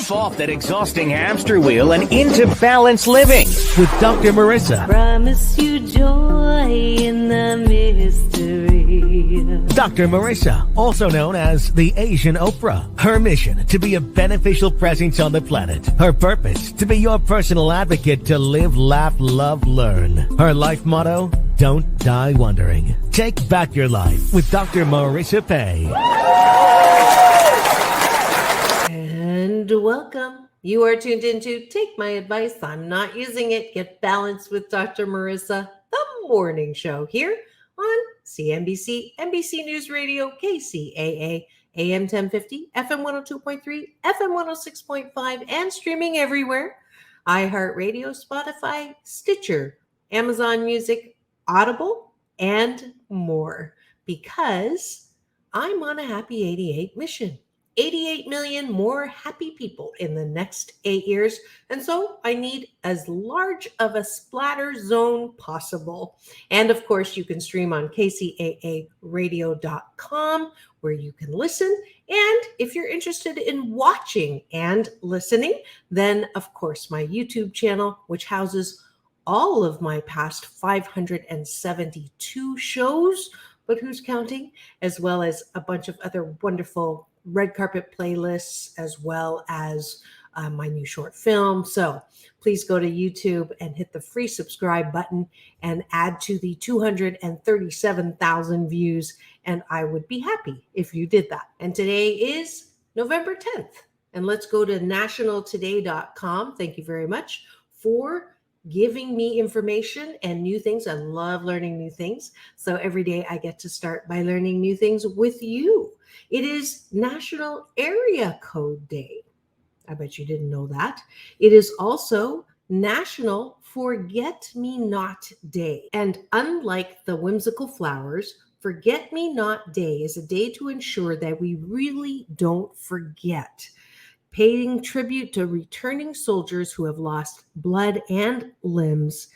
Jump off that exhausting hamster wheel and into balanced living with Dr. Marissa. Promise you joy in the mystery. Dr. Marissa, also known as the Asian Oprah. Her mission, to be a beneficial presence on the planet. Her purpose, to be your personal advocate to live, laugh, love, learn. Her life motto, don't die wondering. Take back your life with Dr. Marissa Pay. And welcome. You are tuned into Take My Advice. I'm not using it. Get balanced with Dr. Marissa, the morning show here on CNBC, NBC News Radio, KCAA, AM 1050, FM 102.3, FM 106.5, and streaming everywhere. iHeartRadio, Spotify, Stitcher, Amazon Music, Audible, and more. Because I'm on a happy 88 mission. 88 million more happy people in the next 8 years. And so I need as large of a splatter zone possible. And of course, you can stream on kcaaradio.com where you can listen. And if you're interested in watching and listening, then of course, my YouTube channel, which houses all of my past 572 shows, but who's counting, as well as a bunch of other wonderful red carpet playlists, as well as my new short film. So please go to YouTube and hit the free subscribe button and add to the 237,000 views. And I would be happy if you did that. And today is November 10th. And let's go to nationaltoday.com. Thank you very much for giving me information and new things. I love learning new things. So every day I get to start by learning new things with you. It is National Area Code Day. I bet you didn't know that. It is also National Forget-Me-Not Day. And unlike the whimsical flowers, Forget-Me-Not Day is a day to ensure that we really don't forget, paying tribute to returning soldiers who have lost blood and limbs.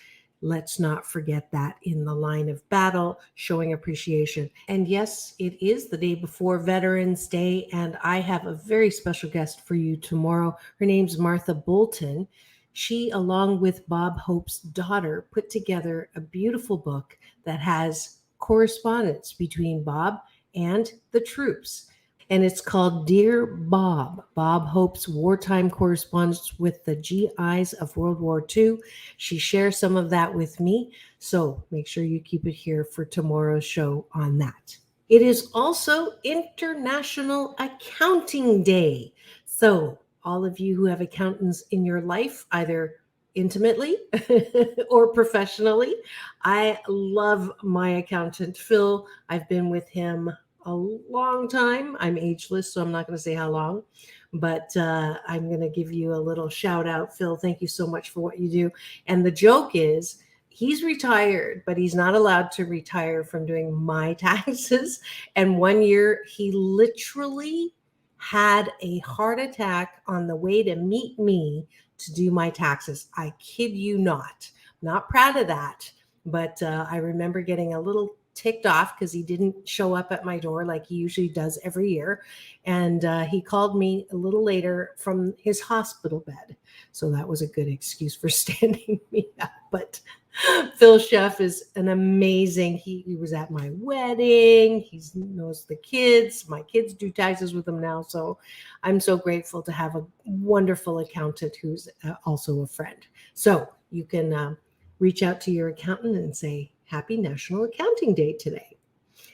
Let's not forget that in the line of battle, showing appreciation. And yes, it is the day before Veterans Day, and I have a very special guest for you tomorrow. Her name's Martha Bolton. She, along with Bob Hope's daughter, put together a beautiful book that has correspondence between Bob and the troops. And it's called Dear Bob, Bob Hope's wartime correspondence with the GIs of World War II. She shares some of that with me, so make sure you keep it here for tomorrow's show on that. It is also International Accounting Day. So all of you who have accountants in your life, either intimately or professionally, I love my accountant, Phil. I've been with him a long time. I'm ageless, so I'm not going to say how long, but I'm going to give you a little shout out. Phil, thank you so much for what you do. And the joke is he's retired, but he's not allowed to retire from doing my taxes. And one year he literally had a heart attack on the way to meet me to do my taxes. I kid you not. I'm not proud of that, but I remember getting a little ticked off because he didn't show up at my door like he usually does every year. And he called me a little later from his hospital bed. So that was a good excuse for standing me up. But Phil Chef is an amazing, he was at my wedding. He knows the kids. My kids do taxes with him now. So I'm so grateful to have a wonderful accountant who's also a friend. So you can reach out to your accountant and say, Happy National Accounting Day today.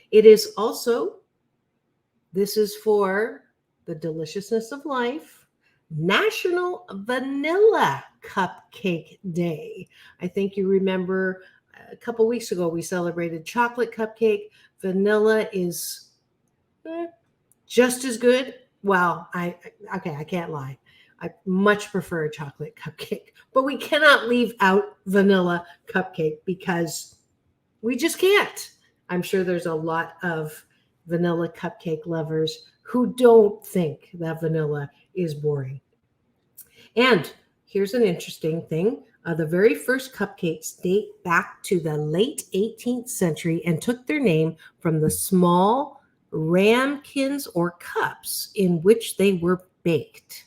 It is also, this is for the deliciousness of life, National Vanilla Cupcake Day. I think you remember a couple weeks ago we celebrated chocolate cupcake. Vanilla is just as good. Well, I can't lie. I much prefer a chocolate cupcake, but we cannot leave out vanilla cupcake because we just can't. I'm sure there's a lot of vanilla cupcake lovers who don't think that vanilla is boring. And here's an interesting thing. The very first cupcakes date back to the late 18th century and took their name from the small ramekins or cups in which they were baked.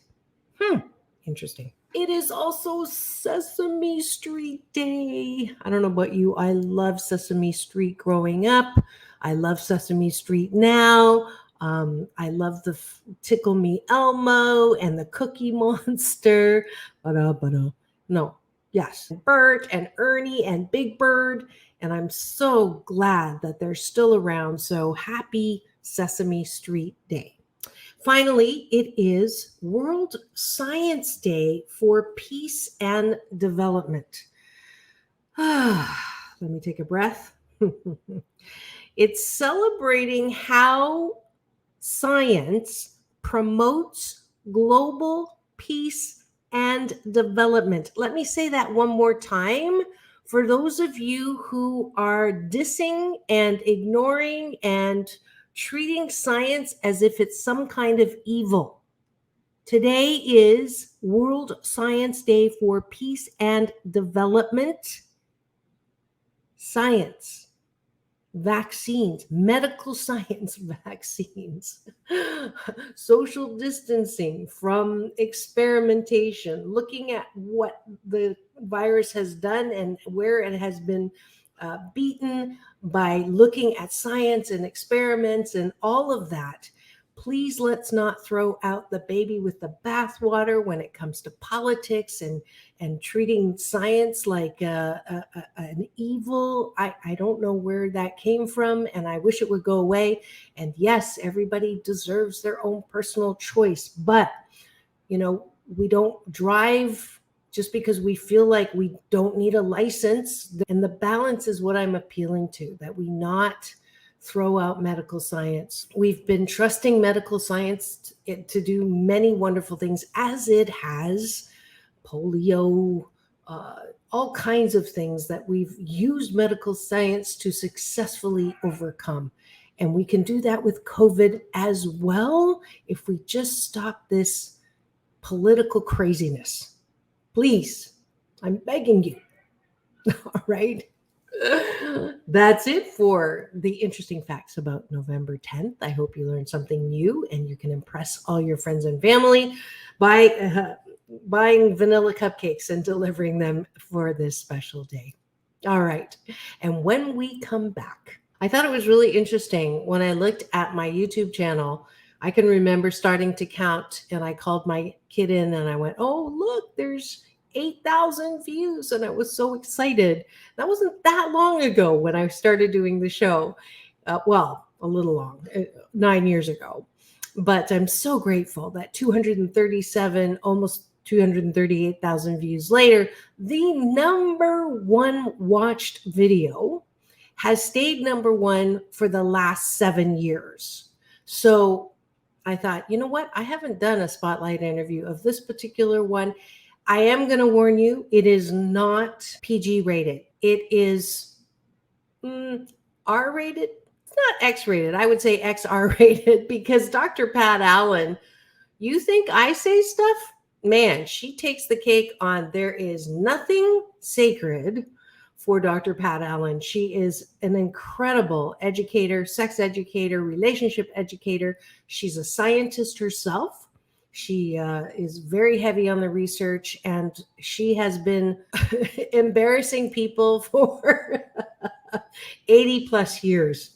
Interesting. It is also Sesame Street Day. I don't know about you. I love Sesame Street growing up. I love Sesame Street now. I love the Tickle Me Elmo and the Cookie Monster. No, yes, Bert and Ernie and Big Bird. And I'm so glad that they're still around. So happy Sesame Street Day. Finally, it is World Science Day for Peace and Development. Let me take a breath. It's celebrating how science promotes global peace and development. Let me say that one more time. For those of you who are dissing and ignoring and treating science as if it's some kind of evil, today is World Science Day for Peace and Development. Science, vaccines, medical science vaccines, social distancing from experimentation, looking at what the virus has done and where it has been beaten by looking at science and experiments and all of that. Please let's not throw out the baby with the bathwater when it comes to politics and treating science like an evil. I don't know where that came from, and I wish it would go away. And yes, everybody deserves their own personal choice, but we don't drive just because we feel like we don't need a license. And the balance is what I'm appealing to, that we not throw out medical science. We've been trusting medical science to do many wonderful things, as it has polio, all kinds of things that we've used medical science to successfully overcome. And we can do that with COVID as well if we just stop this political craziness. Please, I'm begging you. All right. That's it for the interesting facts about November 10th. I hope you learned something new and you can impress all your friends and family by buying vanilla cupcakes and delivering them for this special day. All right. And when we come back, I thought it was really interesting when I looked at my YouTube channel. I can remember starting to count, and I called my kid in and I went, oh, look, there's 8,000 views. And I was so excited. That wasn't that long ago when I started doing the show. Well, a little long, 9 years ago. But I'm so grateful that 237, almost 238,000 views later, the number one watched video has stayed number one for the last 7 years. So I thought, you know what? I haven't done a spotlight interview of this particular one. I am going to warn you, it is not PG rated. It is R rated. It's not X rated. I would say XR rated, because Dr. Pat Allen, you think I say stuff? Man, she takes the cake on there is nothing sacred for Dr. Pat Allen. She is an incredible educator, sex educator, relationship educator. She's a scientist herself. She is very heavy on the research, and she has been embarrassing people for 80 plus years.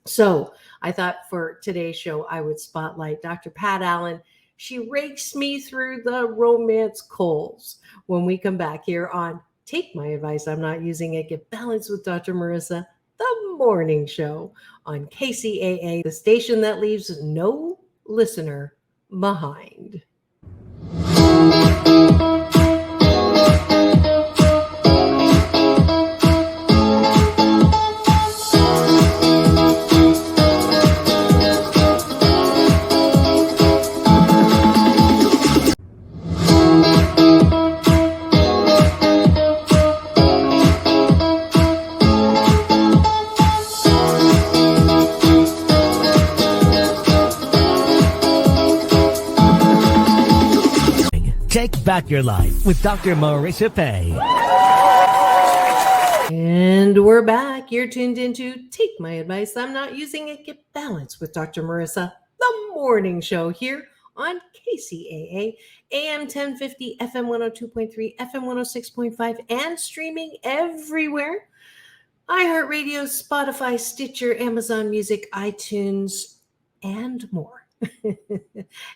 So I thought for today's show, I would spotlight Dr. Pat Allen. She rakes me through the romance coals when we come back here on Take My Advice, I'm Not Using It, Get Balanced with Dr. Marissa, the morning show on KCAA, the station that leaves no listener behind. Take back your life with Dr. Marissa Pay. And we're back. You're tuned into Take My Advice, I'm Not Using It, Get Balanced with Dr. Marissa, the morning show here on KCAA, AM 1050, FM 102.3, FM 106.5, and streaming everywhere. iHeartRadio, Spotify, Stitcher, Amazon Music, iTunes, and more.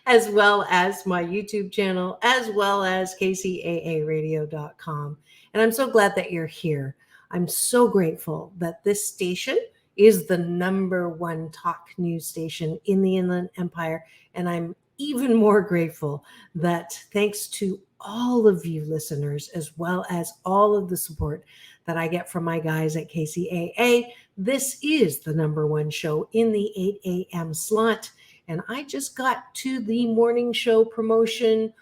As well as my YouTube channel, as well as kcaaradio.com. And I'm so glad that you're here. I'm so grateful that this station is the number one talk news station in the Inland Empire. And I'm even more grateful that thanks to all of you listeners, as well as all of the support that I get from my guys at KCAA, this is the number one show in the 8 a.m. slot. And I just got to the morning show promotion.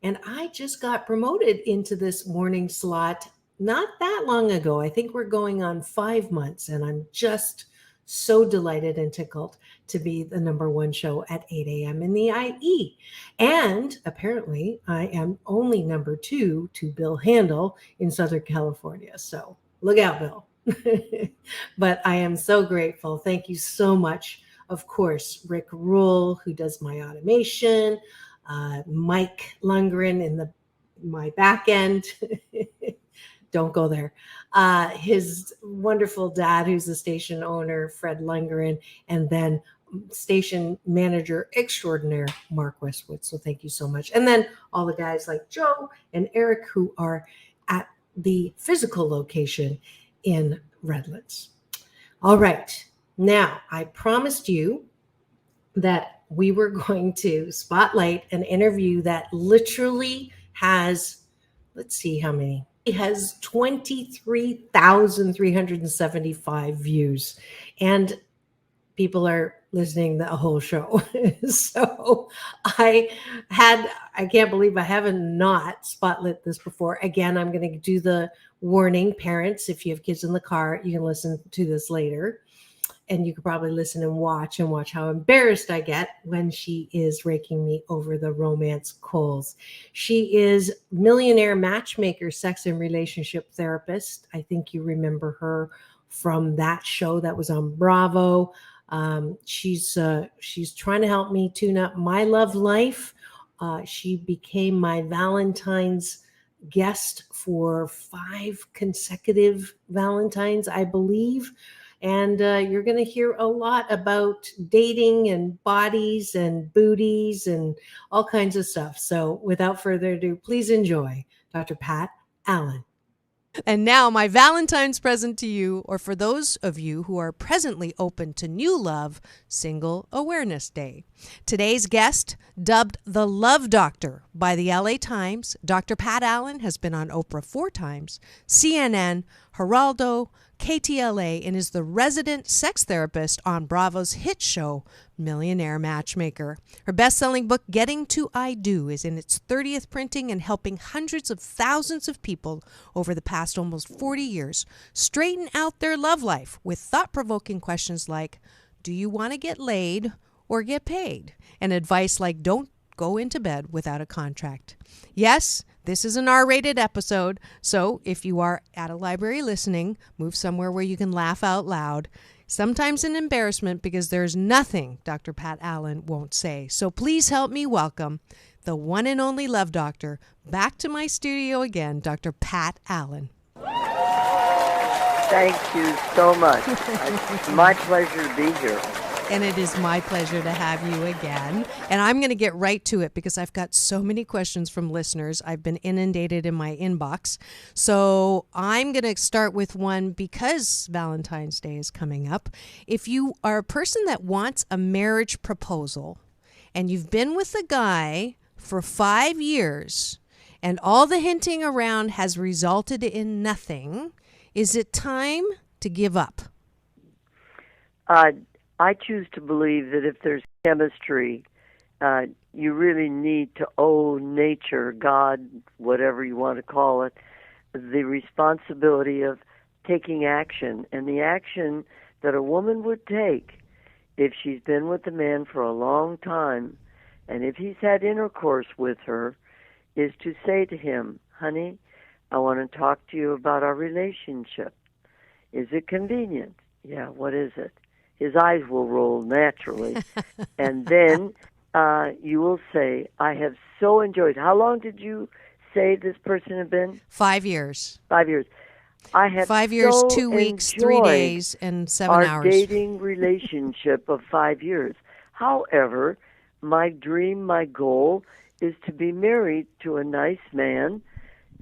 And I just got promoted into this morning slot not that long ago. I think we're going on 5 months, and I'm just so delighted and tickled to be the number one show at 8 a.m. in the IE. And apparently, I am only number 2 to Bill Handel in Southern California. So look out, Bill. But I am so grateful. Thank you so much. Of course, Rick Rule, who does my automation, Mike Lundgren in my back end. Don't go there. His wonderful dad, who's the station owner, Fred Lundgren, and then station manager extraordinaire, Mark Westwood. So thank you so much. And then all the guys like Joe and Eric who are at the physical location in Redlands. All right. Now, I promised you that we were going to spotlight an interview that literally has, let's see how many. It has 23,375 views. And people are listening the whole show. So I can't believe I haven't not spotlit this before. Again, I'm going to do the warning. Parents, if you have kids in the car, you can listen to this later. And you could probably listen and watch how embarrassed I get when she is raking me over the romance coals. She is millionaire matchmaker, sex and relationship therapist. I think you remember her from that show that was on Bravo. She's trying to help me tune up my love life. She became my Valentine's guest for 5 consecutive Valentines, I believe. And you're going to hear a lot about dating and bodies and booties and all kinds of stuff. So without further ado, please enjoy Dr. Pat Allen. And now my Valentine's present to you, or for those of you who are presently open to new love, Single Awareness Day. Today's guest, dubbed the Love Doctor by the LA Times, Dr. Pat Allen has been on Oprah 4 times, CNN, Geraldo, KTLA, and is the resident sex therapist on Bravo's hit show, Millionaire Matchmaker. Her best-selling book, Getting to I Do, is in its 30th printing and helping hundreds of thousands of people over the past almost 40 years straighten out their love life with thought-provoking questions like, do you want to get laid or get paid? And advice like, don't go into bed without a contract. Yes, this is an R-rated episode, so if you are at a library listening, move somewhere where you can laugh out loud. Sometimes an embarrassment because there's nothing Dr. Pat Allen won't say. So please help me welcome the one and only Love Doctor back to my studio again, Dr. Pat Allen. Thank you so much. It's my pleasure to be here. And it is my pleasure to have you again. And I'm going to get right to it because I've got so many questions from listeners. I've been inundated in my inbox. So I'm going to start with one because Valentine's Day is coming up. If you are a person that wants a marriage proposal and you've been with a guy for 5 years and all the hinting around has resulted in nothing, is it time to give up? I choose to believe that if there's chemistry, you really need to owe nature, God, whatever you want to call it, the responsibility of taking action. And the action that a woman would take if she's been with a man for a long time, and if he's had intercourse with her, is to say to him, honey, I want to talk to you about our relationship. Is it convenient? Yeah, what is it? his eyes will roll naturally. And then you will say, I have so enjoyed. How long did you say this person had been? 5 years. 5 years. I have 5 years, so 2 weeks, 3 enjoyed days, and 7 our hours. dating relationship of 5 years. However, my dream, my goal is to be married to a nice man,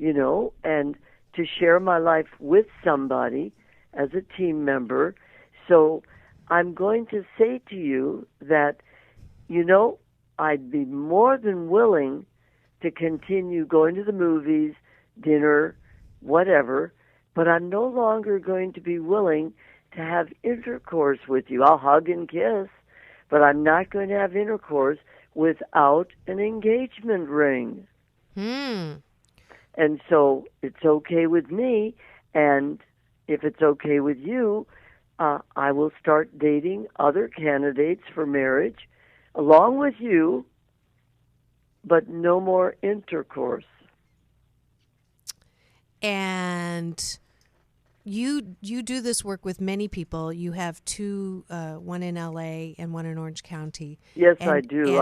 and to share my life with somebody as a team member. So I'm going to say to you that, I'd be more than willing to continue going to the movies, dinner, whatever, but I'm no longer going to be willing to have intercourse with you. I'll hug and kiss, but I'm not going to have intercourse without an engagement ring. And so it's okay with me, and if it's okay with you, I will start dating other candidates for marriage along with you, but no more intercourse. And you do this work with many people. You have two, one in LA and one in Orange County. Yes, I do.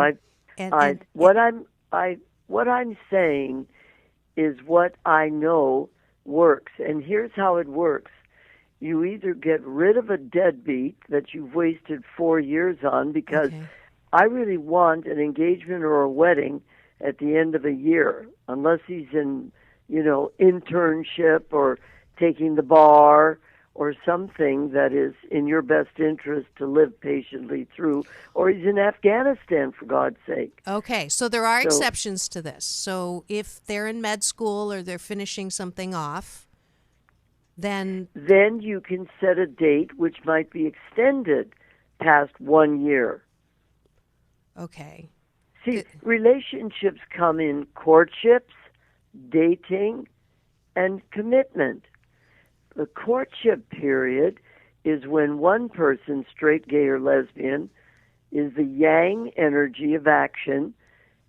What I'm saying is what I know works, and here's how it works. You either get rid of a deadbeat that you've wasted 4 years on, because I really want an engagement or a wedding at the end of a year, unless he's in, internship or taking the bar or something that is in your best interest to live patiently through, or he's in Afghanistan, for God's sake. Okay, so there are exceptions to this. So if they're in med school or they're finishing something off, then you can set a date which might be extended past 1 year. Okay. See, relationships come in courtships, dating, and commitment. The courtship period is when one person, straight, gay, or lesbian, is the yang energy of action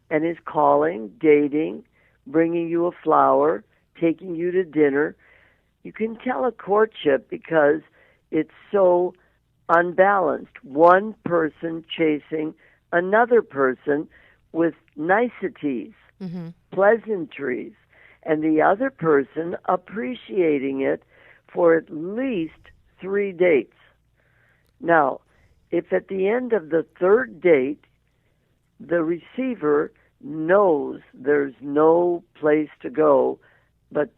and is calling, dating, bringing you a flower, taking you to dinner. You can tell a courtship because it's so unbalanced. One person chasing another person with niceties, pleasantries, and the other person appreciating it for at least 3 dates. Now, if at the end of the third date, the receiver knows there's no place to go but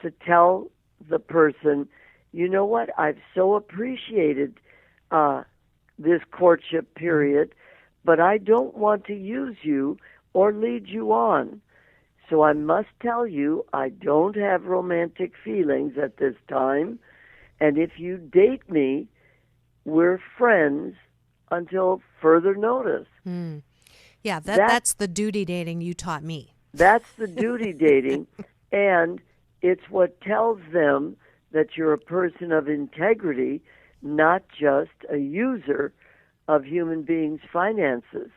to tell the person, you know what, I've so appreciated this courtship period, but I don't want to use you or lead you on. So I must tell you, I don't have romantic feelings at this time, and if you date me, we're friends until further notice. Yeah, that's the duty dating you taught me. That's the duty dating, and it's what tells them that you're a person of integrity, not just a user of human beings' finances.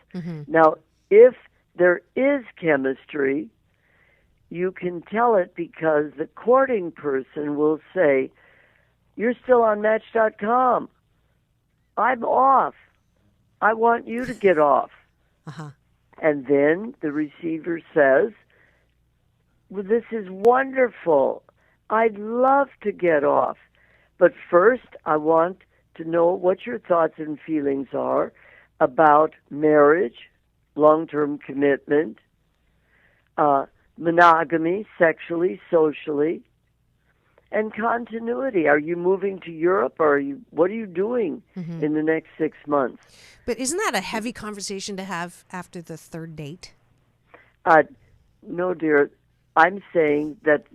Now, if there is chemistry, you can tell it because the courting person will say, you're still on Match.com. I'm off. I want you to get off. And then the receiver says, well, this is wonderful. I'd love to get off. But first, I want to know what your thoughts and feelings are about marriage, long-term commitment, monogamy, sexually, socially, and continuity. Are you moving to Europe, or what are you doing in the next 6 months? But isn't that a heavy conversation to have after the third date? No, dear. I'm saying that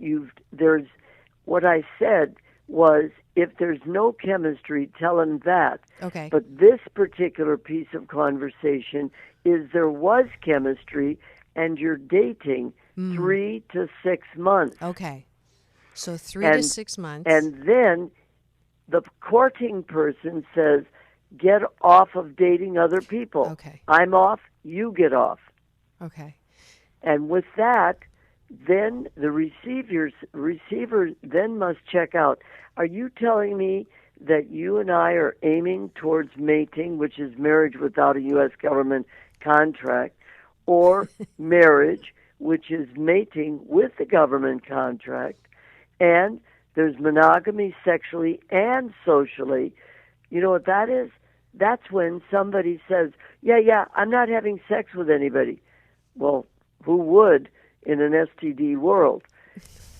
what I said was, if there's no chemistry, tell him that. Okay. But this particular piece of conversation is there was chemistry and you're dating 3 to 6 months. Okay. So 3 to 6 months. And then the courting person says, get off of dating other people. Okay. I'm off, you get off. Okay. And with that, then the receiver then must check out, are you telling me that you and I are aiming towards mating, which is marriage without a U.S. government contract, or marriage, which is mating with the government contract, and there's monogamy sexually and socially. You know what that is? That's when somebody says, yeah, I'm not having sex with anybody. Well, who would in an STD world?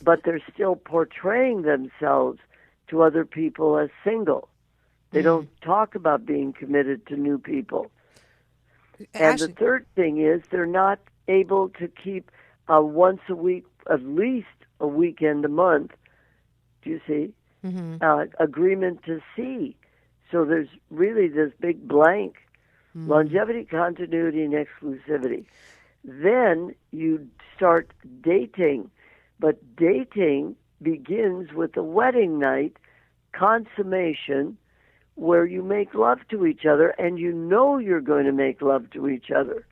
But they're still portraying themselves to other people as single. They don't talk about being committed to new people. And the third thing is they're not able to keep once a week, at least a weekend a month, do you see, agreement to see. So there's really this big blank, longevity, continuity, and exclusivity. Then you start dating, but dating begins with the wedding night, consummation, where you make love to each other and you know you're going to make love to each other.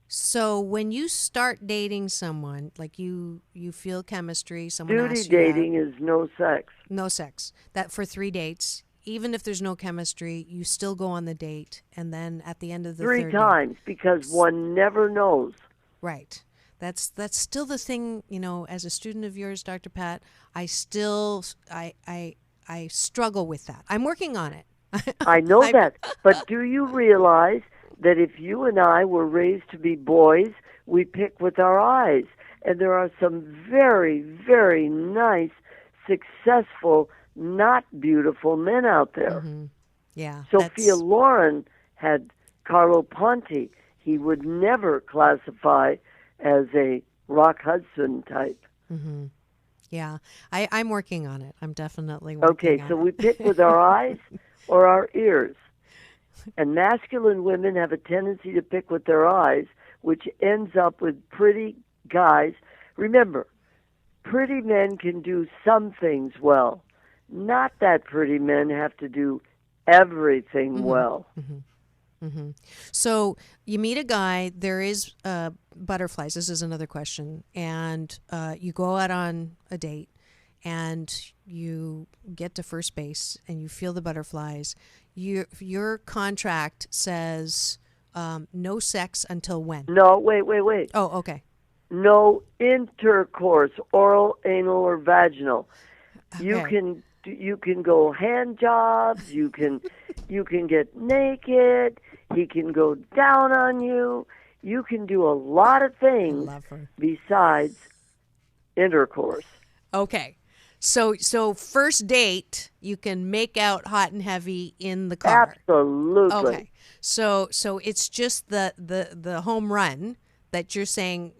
So when you start dating someone, like you feel chemistry, someone Duty asks you dating out, is no sex. no sex. That for 3 dates, even if there's no chemistry, you still go on the date, and then at the end of the 3 third date- times, because one never knows. Right. That's still the thing, as a student of yours, Dr. Pat, I still I struggle with that. I'm working on it. I know that. But do you realize that if you and I were raised to be boys, we pick with our eyes? And there are some very, very nice, successful, not beautiful men out there. Mm-hmm. Yeah. Sophia Loren had Carlo Ponti. He would never classify as a Rock Hudson type. Mm-hmm. Yeah, I'm working on it. I'm definitely working Okay, on so it. we pick with our eyes or our ears. And masculine women have a tendency to pick with their eyes, which ends up with pretty guys. Remember, pretty men can do some things well. Not that pretty men have to do everything well. So you meet a guy, there is butterflies. This is another question. And you go out on a date and you get to first base and you feel the butterflies. Your contract says no sex until when? No, wait. Oh, okay. No intercourse, oral, anal, or vaginal. Okay. You can go hand jobs. You can get naked. He can go down on you. You can do a lot of things besides intercourse. Okay. So first date, you can make out hot and heavy in the car. Absolutely. Okay. So it's just the home run that you're saying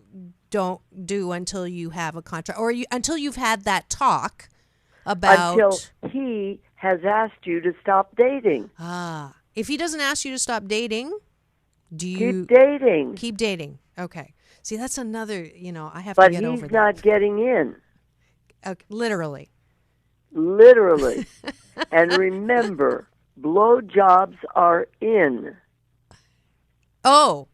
don't do until you have a contract, or until you've had that talk about. Until he has asked you to stop dating. If he doesn't ask you to stop dating, do you keep dating? Keep dating. Okay. See, that's another. I have But to get over that. he's not getting in. Literally. Literally. And remember, blowjobs are in. Oh,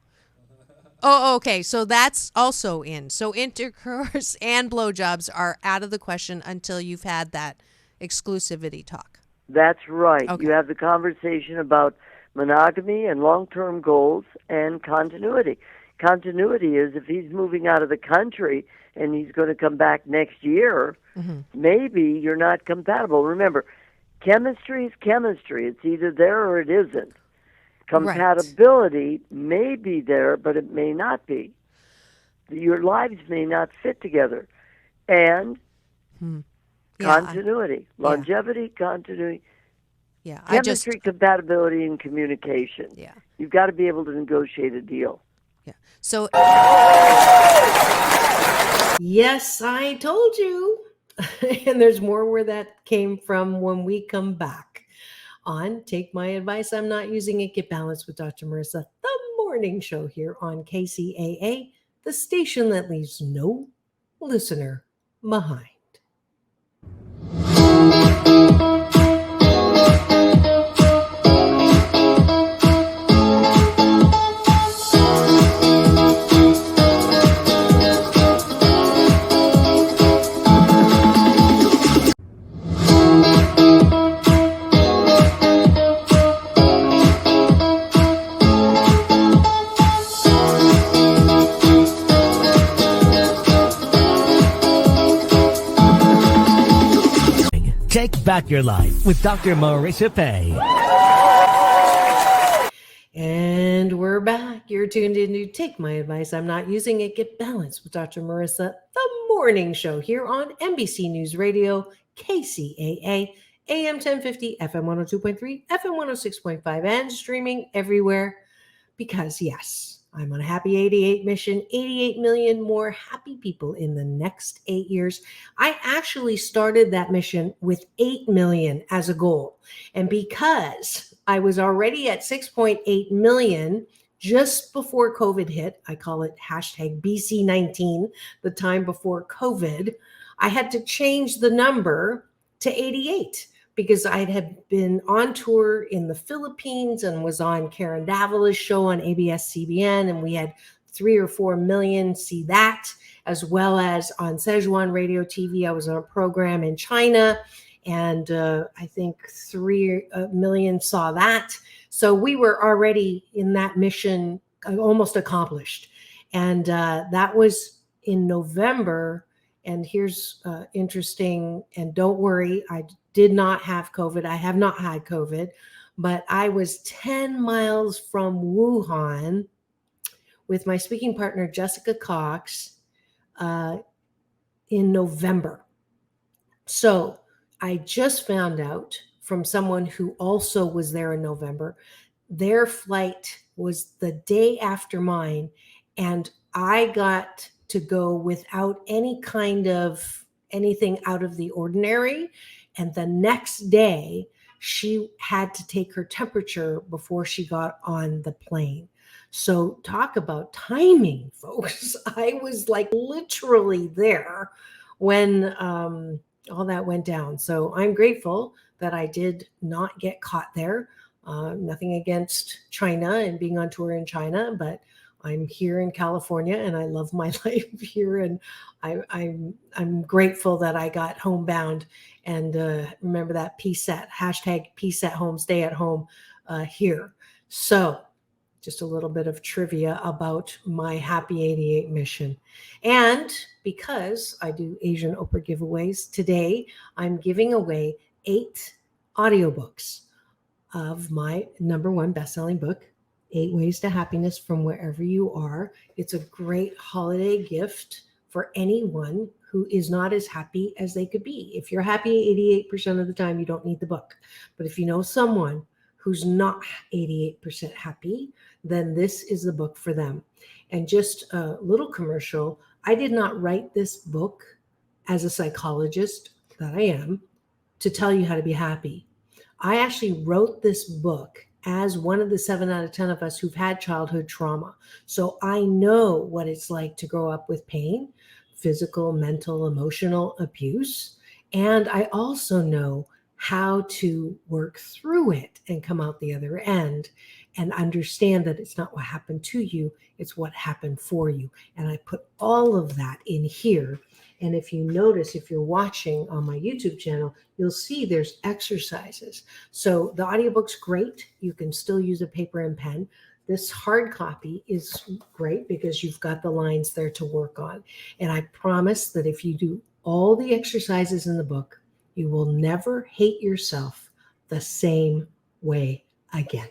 okay. So that's also in. So intercourse and blowjobs are out of the question until you've had that exclusivity talk. That's right. Okay. You have the conversation about monogamy and long-term goals and continuity. Continuity is if he's moving out of the country and he's going to come back next year, maybe you're not compatible. Remember, chemistry is chemistry. It's either there or it isn't. Compatibility may be there, but it may not be. Your lives may not fit together. And continuity, longevity, continuity, chemistry, compatibility, and communication. Yeah. You've got to be able to negotiate a deal. Yeah. So. Yes, I told you. And there's more where that came from when we come back on Take My Advice, I'm Not Using It, Get Balanced with Dr. Marissa, the morning show here on KCAA, the station that leaves no listener behind. back your life with Dr. Marissa Pay. And we're back. You're tuned in to Take My Advice. I'm Not Using It. Get Balanced with Dr. Marissa, the morning show here on NBC News Radio, KCAA, AM 1050, FM 102.3, FM 106.5, and streaming everywhere. Because, yes, I'm on a happy 88 mission, 88 million more happy people in the next 8 years. I actually started that mission with 8 million as a goal. And because I was already at 6.8 million just before COVID hit, I call it hashtag BC19, the time before COVID, I had to change the number to 88 because I had been on tour in the Philippines and was on Karen Davila's show on ABS-CBN, and we had 3 or 4 million see that, as well as on Szechuan Radio TV. I was on a program in China, and I think 3 million saw that. So we were already in that mission, almost accomplished. And that was in November. And here's interesting, and don't worry, I did not have COVID. I have not had COVID, but I was 10 miles from Wuhan with my speaking partner, Jessica Cox, in November. So I just found out from someone who also was there in November, their flight was the day after mine, and I got to go without any kind of anything out of the ordinary. And the next day, she had to take her temperature before she got on the plane. So talk about timing, folks. I was like literally there when all that went down. So I'm grateful that I did not get caught there. Nothing against China and being on tour in China, but I'm here in California and I love my life here. And I'm grateful that I got homebound, and remember that peace at hashtag peace at home, stay at home here. So just a little bit of trivia about my Happy 88 mission. And because I do Asian Oprah giveaways, today I'm giving away 8 audiobooks of my #1 best-selling book, 8 Ways to Happiness from Wherever You Are. It's a great holiday gift for anyone who is not as happy as they could be. If you're happy 88% of the time, you don't need the book. But if you know someone who's not 88% happy, then this is the book for them. And just a little commercial, I did not write this book as a psychologist that I am to tell you how to be happy. I actually wrote this book as one of the 7 out of 10 of us who've had childhood trauma. So I know what it's like to grow up with pain, physical, mental, emotional abuse. And I also know how to work through it and come out the other end and understand that it's not what happened to you, it's what happened for you. And I put all of that in here. And if you notice, if you're watching on my YouTube channel, you'll see there's exercises. So the audiobook's great. You can still use a paper and pen. This hard copy is great because you've got the lines there to work on. And I promise that if you do all the exercises in the book, you will never hate yourself the same way again.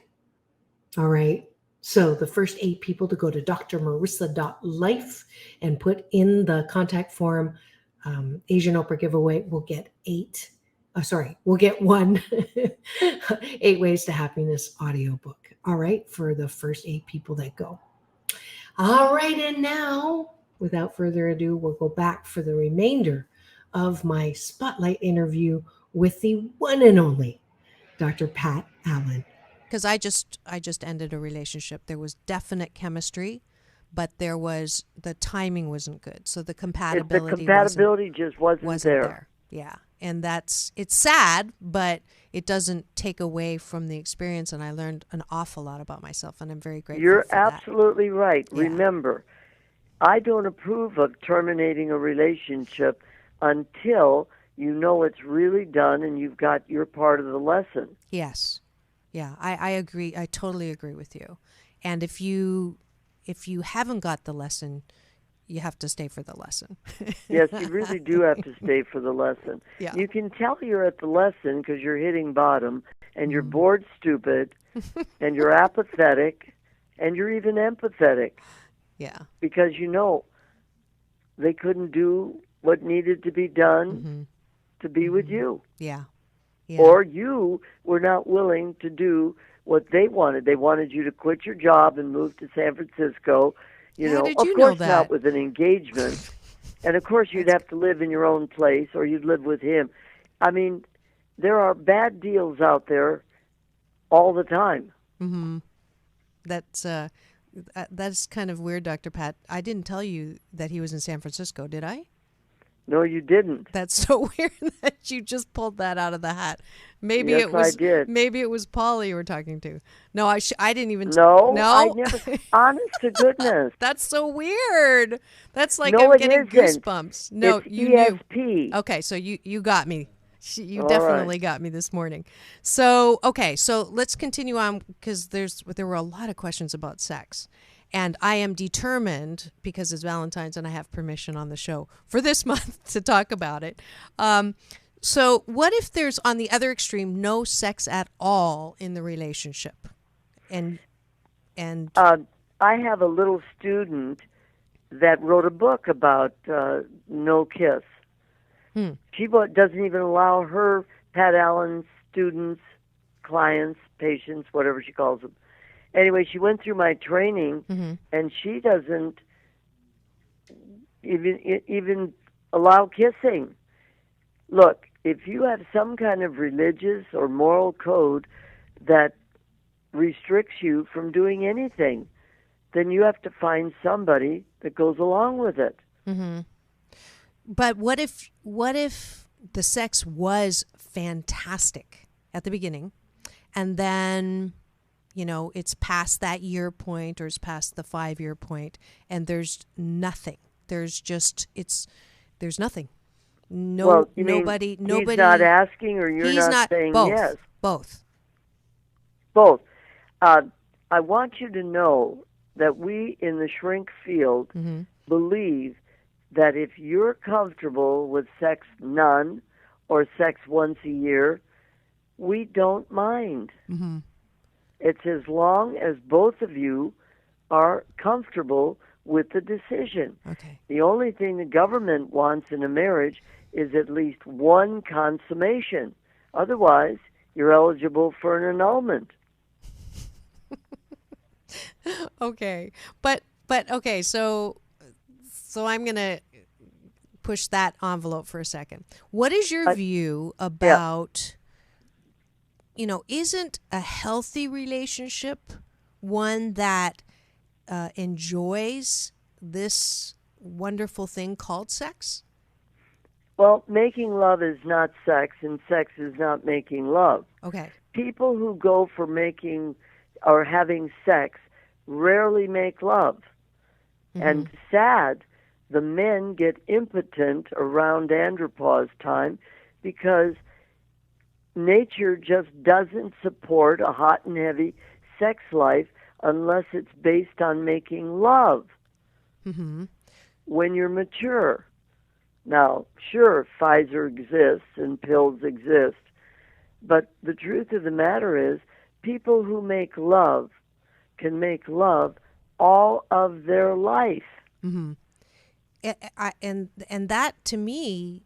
All right. So the first 8 people to go to drmarissa.life and put in the contact form Asian Oprah giveaway will get we'll get 1 8 Ways to Happiness audiobook. All right. For the first 8 people that go. All right. And now, without further ado, we'll go back for the remainder of my spotlight interview with the one and only Dr. Pat Allen. Because I just ended a relationship. There was definite chemistry, but the timing wasn't good. So the compatibility just wasn't there. Yeah. And it's sad, but it doesn't take away from the experience. And I learned an awful lot about myself, and I'm very grateful You're for that. absolutely right. Yeah. Remember, I don't approve of terminating a relationship until you know it's really done and you've got your part of the lesson. Yes. Yeah, I agree. I totally agree with you. And if you haven't got the lesson, you have to stay for the lesson. Yes, you really do have to stay for the lesson. Yeah. You can tell you're at the lesson because you're hitting bottom, and you're bored stupid, and you're apathetic, and you're even empathetic. Yeah. Because they couldn't do what needed to be done to be with you. Yeah. Yeah. Or you were not willing to do what they wanted. They wanted you to quit your job and move to San Francisco. How did Of you course know that? not with an engagement. And of course you'd have to live in your own place, or you'd live with him. I mean, there are bad deals out there all the time. Mm-hmm. That's kind of weird, Dr. Pat. I didn't tell you that he was in San Francisco, did I? No, you didn't. That's so weird that you just pulled that out of the hat. Maybe Yes, it was. I did. Maybe it was Paul you were talking to. No, I didn't even. No, no. I never. Honest to goodness. That's so weird. That's like No, I'm it getting isn't. goosebumps. No, It's you ESP. knew. Okay, so you got me. You All definitely right. got me this morning. So so let's continue on because there were a lot of questions about sex. And I am determined, because it's Valentine's and I have permission on the show for this month to talk about it. So what if there's, on the other extreme, no sex at all in the relationship? And I have a little student that wrote a book about no kiss. She doesn't even allow her Pat Allen students, clients, patients, whatever she calls them. Anyway, she went through my training, and she doesn't even allow kissing. Look, if you have some kind of religious or moral code that restricts you from doing anything, then you have to find somebody that goes along with it. But what if the sex was fantastic at the beginning, and then it's past that year point, or it's past the 5-year point, and there's nothing. There's nothing. Nobody. He's not asking, or you're not saying both, yes. Both. Both. I want you to know that we in the shrink field believe that if you're comfortable with sex none or sex once a year, we don't mind. It's as long as both of you are comfortable with the decision. Okay. The only thing the government wants in a marriage is at least one consummation. Otherwise, you're eligible for an annulment. Okay. But okay, so I'm going to push that envelope for a second. What is your view about isn't a healthy relationship one that enjoys this wonderful thing called sex? Well, making love is not sex, and sex is not making love. Okay. People who go for making or having sex rarely make love. And sad, the men get impotent around andropause time because nature just doesn't support a hot and heavy sex life unless it's based on making love when you're mature. Now, sure, Pfizer exists and pills exist, but the truth of the matter is people who make love can make love all of their life. And that, to me,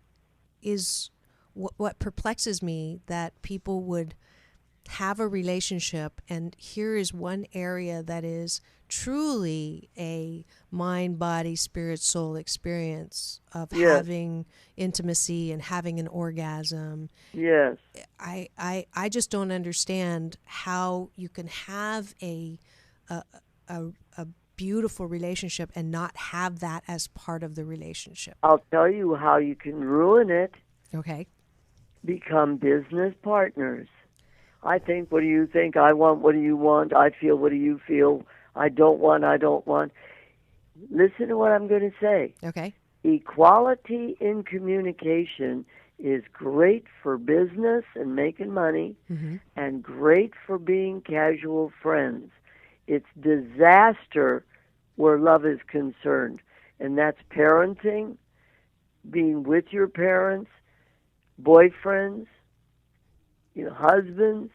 is what perplexes me, that people would have a relationship, and here is one area that is truly a mind, body, spirit, soul experience of having intimacy and having an orgasm. Yes. I just don't understand how you can have a beautiful relationship and not have that as part of the relationship. I'll tell you how you can ruin it. Okay. Become business partners. I think, what do you think? I want, what do you want? I feel, what do you feel? I don't want. Listen to what I'm going to say. Okay. Equality in communication is great for business and making money, and great for being casual friends. It's disaster where love is concerned. and that's parenting, being with your parents, boyfriends, husbands.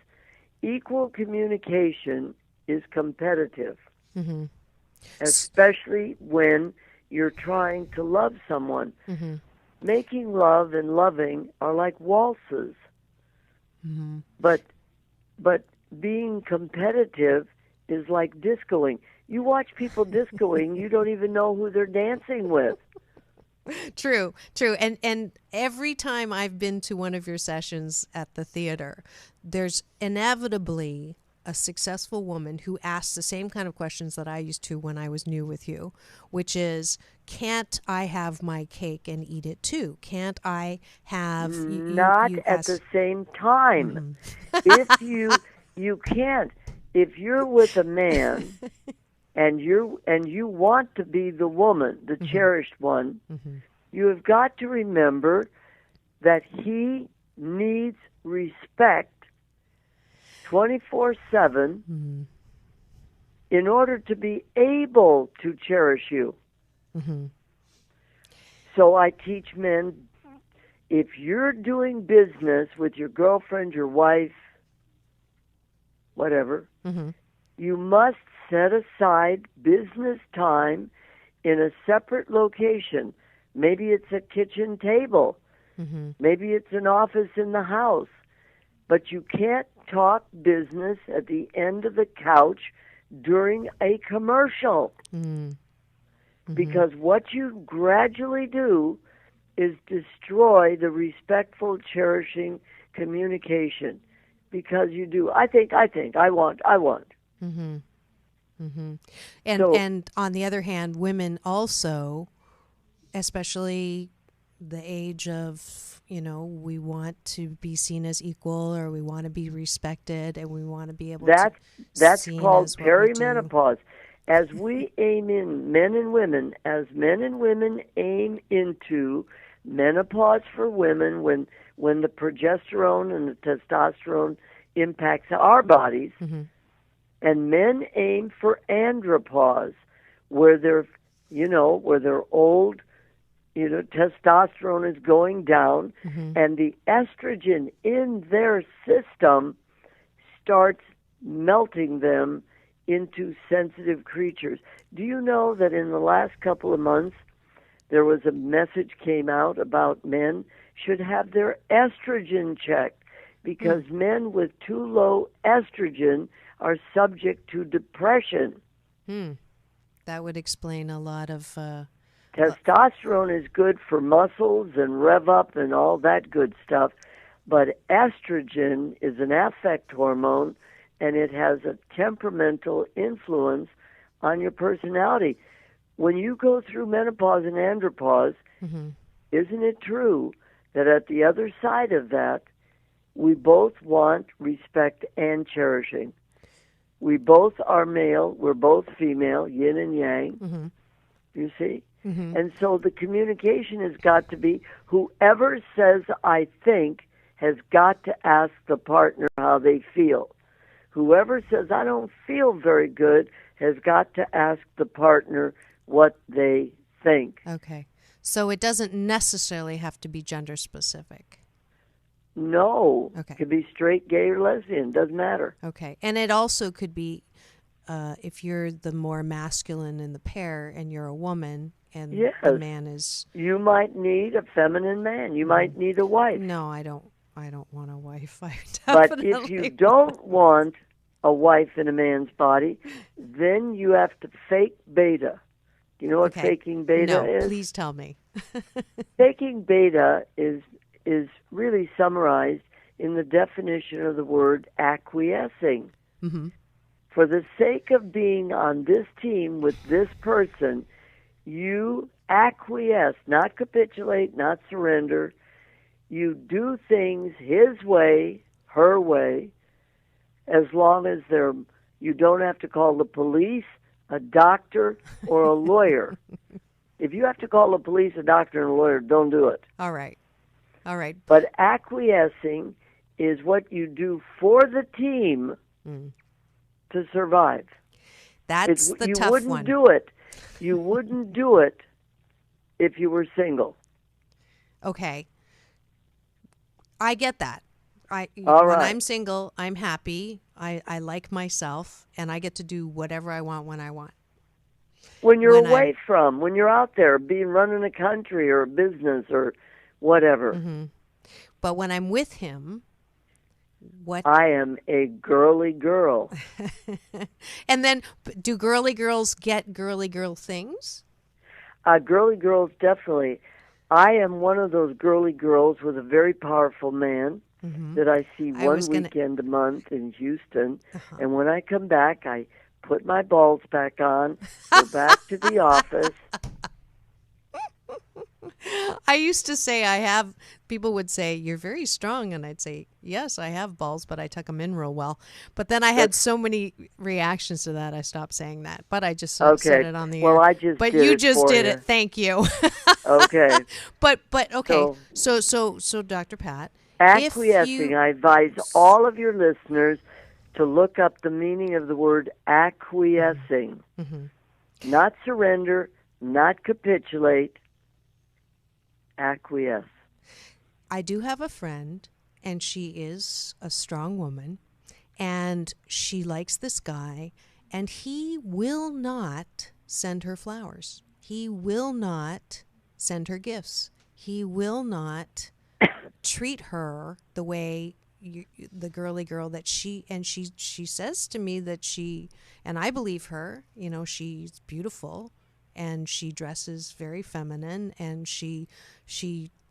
Equal communication is competitive, Mm-hmm. especially when you're trying to love someone. Mm-hmm. Making love and loving are like waltzes. Mm-hmm. But being competitive is like discoing. You watch people discoing, you don't even know who they're dancing with. True. And every time I've been to one of your sessions at the theater, there's inevitably a successful woman who asks the same kind of questions that I used to when I was new with you, which is, can't I have my cake and eat it too? Can't I have Not you at ask, the same time. If you can't, if you're with a man and you want to be the woman, the cherished one, you have got to remember that he needs respect 24/7 in order to be able to cherish you. So I teach men, if you're doing business with your girlfriend, your wife, whatever, you must set aside business time in a separate location. Maybe it's a kitchen table. Maybe it's an office in the house. But you can't talk business at the end of the couch during a commercial. Because what you gradually do is destroy the respectful, cherishing communication. Because you do, I think, I want. And on the other hand, women also, especially the age of, we want to be seen as equal, or we want to be respected, and we want to be able to that's seen called as what we do. perimenopause. As we aim in, men and women aim into menopause for women, when the progesterone and the testosterone impacts our bodies, and men aim for andropause, where they're old, testosterone is going down, and the estrogen in their system starts melting them into sensitive creatures. Do you know that in the last couple of months, there was a message came out about men should have their estrogen checked, because men with too low estrogen are subject to depression. That would explain a lot of... Testosterone is good for muscles and rev up and all that good stuff, but estrogen is an affect hormone, and it has a temperamental influence on your personality. When you go through menopause and andropause, isn't it true that at the other side of that, we both want respect and cherishing? We both are male, we're both female, yin and yang, you see? And so the communication has got to be, whoever says I think has got to ask the partner how they feel. Whoever says I don't feel very good has got to ask the partner what they think. Okay. So it doesn't necessarily have to be gender specific. No. Okay. It could be straight, gay, or lesbian. Doesn't matter. Okay. And it also could be if you're the more masculine in the pair and you're a woman and the man is... You might need a feminine man. You might need a wife. No, I don't want a wife. But if you don't want a wife in a man's body, then you have to fake beta. Do you know what faking beta is? No, please tell me. Faking beta is really summarized in the definition of the word acquiescing. For the sake of being on this team with this person, you acquiesce, not capitulate, not surrender. You do things his way, her way, as long as you don't have to call the police, a doctor, or a lawyer. If you have to call the police, a doctor, and a lawyer, don't do it. All right. But acquiescing is what you do for the team to survive. That's the tough one. You wouldn't do it if you were single. Okay. I get that. All When right. I'm single, I'm happy. I like myself, and I get to do whatever I want when I want. When you're When I'm away from, when you're out there being running a country or a business or whatever. But when I'm with him, what? I am a girly girl. And then, do girly girls get girly girl things? Girly girls, definitely. I am one of those girly girls with a very powerful man that I see I one was gonna- weekend a month in Houston. And when I come back, I put my balls back on, go back to the office. I used to say I have. People would say you're very strong, and I'd say yes, I have balls, but I tuck them in real well. But then I had so many reactions to that, I stopped saying that. But I just said Okay. it on the Well, air. I just But did you it just for did you. it. Thank you. Okay. But okay. So- So Dr. Pat, Acquiescing. I advise all of your listeners to look up the meaning of the word acquiescing. Not surrender, not capitulate, acquiesce. I do have a friend, and she is a strong woman, and she likes this guy, and he will not send her flowers. He will not send her gifts. He will not treat her the way the girly girl that she says to me that she, and I believe her, she's beautiful and she dresses very feminine, and she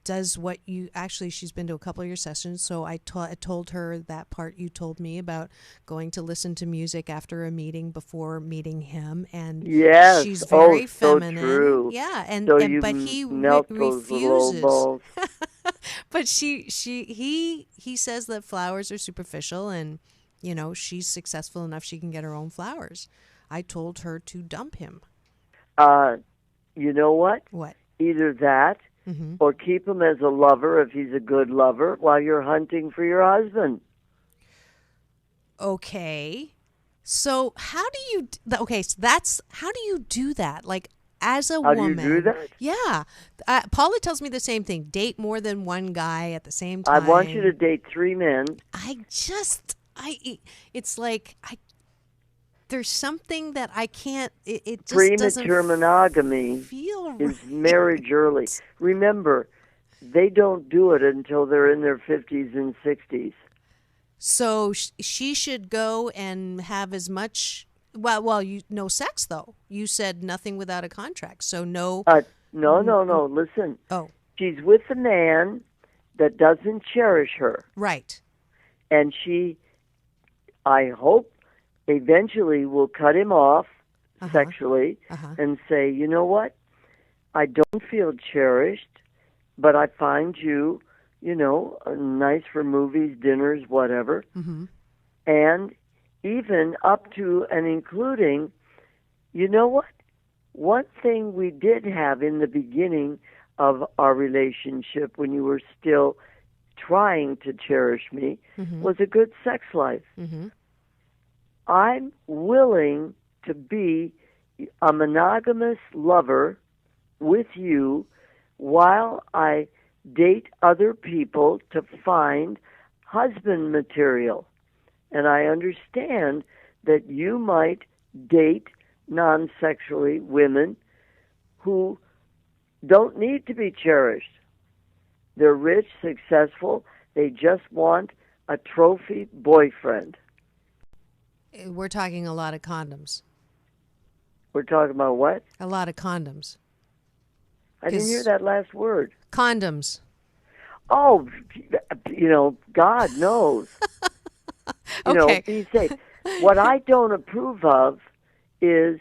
does what you actually, she's been to a couple of your sessions, so I told her that part you told me about going to listen to music after a meeting before meeting him, and Yes. she's very so feminine. true. Yeah, So and you but he melt those little old refuses. balls. But he says that flowers are superficial, and she's successful enough she can get her own flowers. I told her to dump him. You know what? What? Either that or keep him as a lover if he's a good lover while you're hunting for your husband. Okay. So how do you so that's how do you do that? Like, as a How do you woman. do that? Yeah. Paula tells me the same thing. Date more than one guy at the same time. I want you to date 3 men. It's like there's something that I can't, it just Premature doesn't monogamy feel right. is marriage early. Remember, they don't do it until they're in their 50s and 60s. So she should go and have as much, no sex though. You said nothing without a contract. So no. No. Listen. Oh. She's with a man that doesn't cherish her. Right. And she, I hope, eventually will cut him off sexually and say, you know what? I don't feel cherished, but I find you, nice for movies, dinners, whatever. And even up to and including, you know what? One thing we did have in the beginning of our relationship when you were still trying to cherish me was a good sex life. I'm willing to be a monogamous lover with you while I date other people to find husband material. And I understand that you might date non-sexually women who don't need to be cherished. They're rich, successful. They just want a trophy boyfriend. We're talking a lot of condoms. We're talking about what? A lot of condoms. I didn't hear that last word. Condoms. Oh, God knows. Okay. Be safe. What I don't approve of is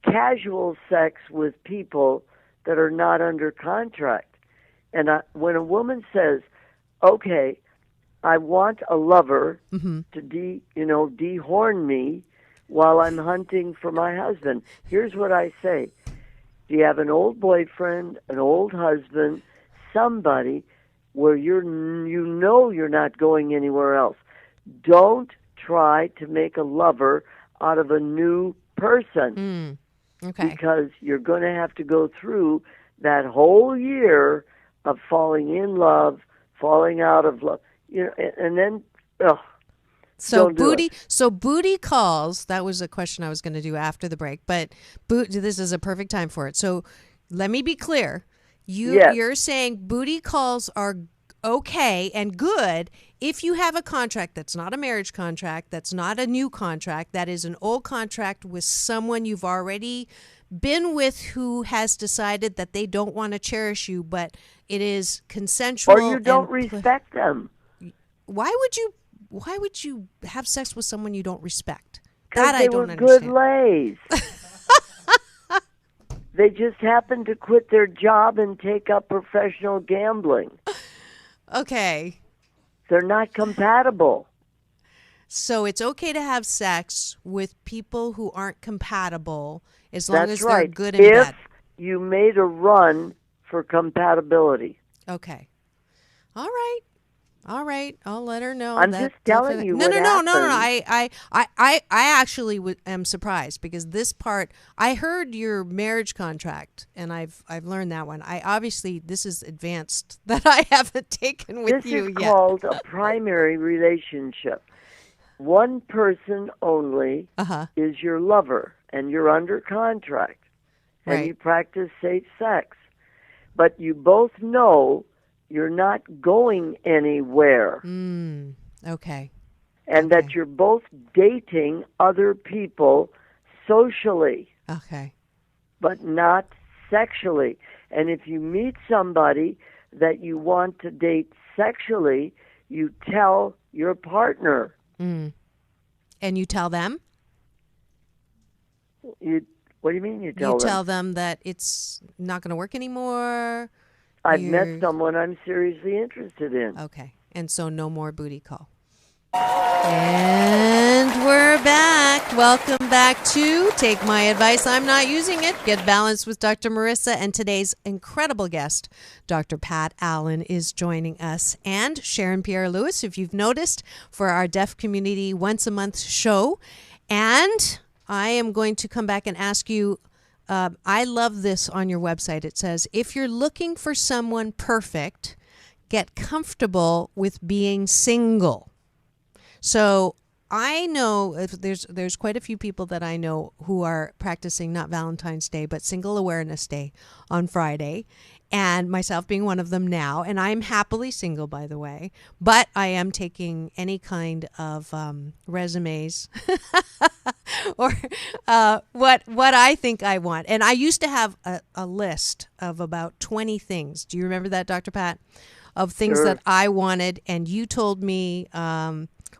casual sex with people that are not under contract. And when a woman says, okay, I want a lover to dehorn me while I'm hunting for my husband, here's what I say. Do you have an old boyfriend, an old husband, somebody where you're not going anywhere else? Don't try to make a lover out of a new person. Okay. because you're going to have to go through that whole year of falling in love, falling out of love, and then, So don't do it. booty calls. That was a question I was going to do after the break, but this is a perfect time for it. So let me be clear. Yes. You're saying booty calls are okay and good if you have a contract that's not a marriage contract, that's not a new contract, that is an old contract with someone you've already been with who has decided that they don't want to cherish you, but it is consensual. Or you don't respect them. Why would you have sex with someone you don't respect? Because That they I don't were understand. good lays. They just happened to quit their job and take up professional gambling. Okay. They're not compatible. So it's okay to have sex with people who aren't compatible as long That's as right. they're good in If bed. you made a run for compatibility. Okay. All right. All right. I'll let her know. I'm that just telling you No. what happened. I actually am surprised because this part, I heard your marriage contract and I've learned that one. This is advanced that I haven't taken with This you is yet. called a primary relationship. One person only is your lover, and you're under contract, and Right. you practice safe sex. But you both know you're not going anywhere, Okay. and that you're both dating other people socially, Okay. but not sexually. And if you meet somebody that you want to date sexually, you tell your partner. And you tell them? What do you mean you tell You them? tell them that it's not going to work anymore. I've met someone I'm seriously interested in. Okay. And so no more booty call. And we're back. Welcome back to Take My Advice. I'm Not Using It. Get Balanced with Dr. Marissa. And today's incredible guest, Dr. Pat Allen, is joining us. And Sharon Pierre-Lewis, if you've noticed, for our deaf community once a month show. And I am going to come back and ask you, I love this on your website. It says, if you're looking for someone perfect, get comfortable with being single. So I know there's quite a few people that I know who are practicing not Valentine's Day, but Single Awareness Day on Friday, and myself being one of them now. And I'm happily single, by the way, but I am taking any kind of resumes or what I think I want. And I used to have a list of about 20 things. Do you remember that, Dr. Pat? Of things Sure. that I wanted, and you told me.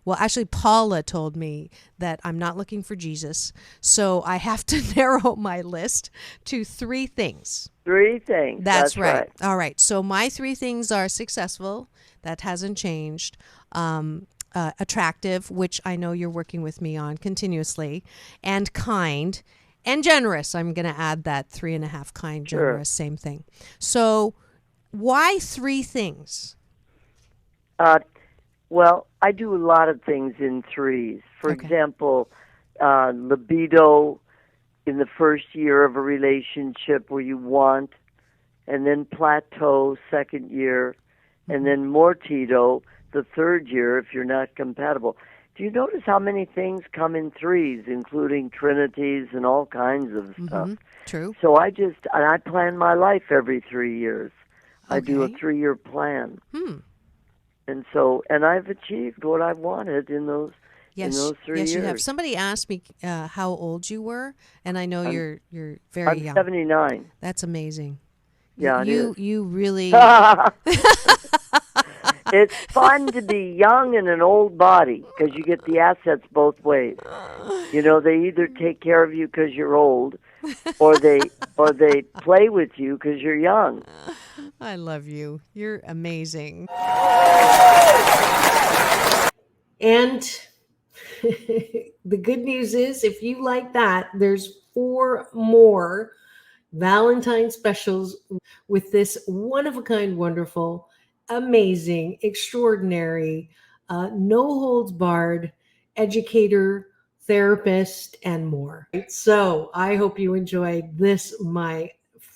Well, actually, Paula told me that I'm not looking for Jesus, so I have to narrow my list to 3 things. 3 things. That's right. All right. So my 3 things are successful. That hasn't changed. Attractive, which I know you're working with me on continuously, and kind, and generous. I'm going to add that 3.5 kind, generous, same thing. So why 3 things? Well, I do a lot of things in 3s. For Okay. example, libido in the first year of a relationship where you want, and then plateau second year, and then mortito the third year if you're not compatible. Do you notice how many things come in 3s, including trinities and all kinds of stuff? True. So I plan my life every 3 years. I do a Okay. 3-year plan. And I've achieved what I've wanted in those 3 Yes, years. you have. Somebody asked me how old you were, and I know you're very I'm young. 79. That's amazing. Yeah, you really. It's fun to be young in an old body because you get the assets both ways. You know, they either take care of you because you're old, or they play with you because you're young. I love you. You're amazing. And the good news is, if you like that, there's 4 more Valentine specials with this one-of-a-kind, wonderful, amazing, extraordinary, no holds barred educator therapist, and more. So I hope you enjoyed this, my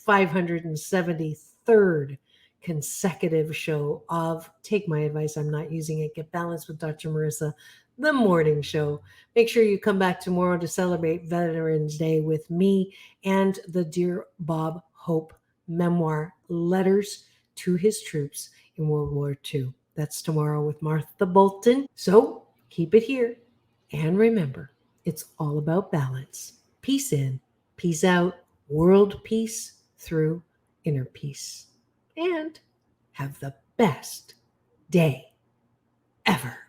573rd consecutive show of Take My Advice, I'm Not Using It, Get Balanced with Dr. Marissa, the morning show. Make sure you come back tomorrow to celebrate Veterans Day with me and the Dear Bob Hope memoir, Letters to His Troops in World War II. That's tomorrow with Martha Bolton. So keep it here. And remember, it's all about balance. Peace in, peace out, world peace through inner peace. And have the best day ever.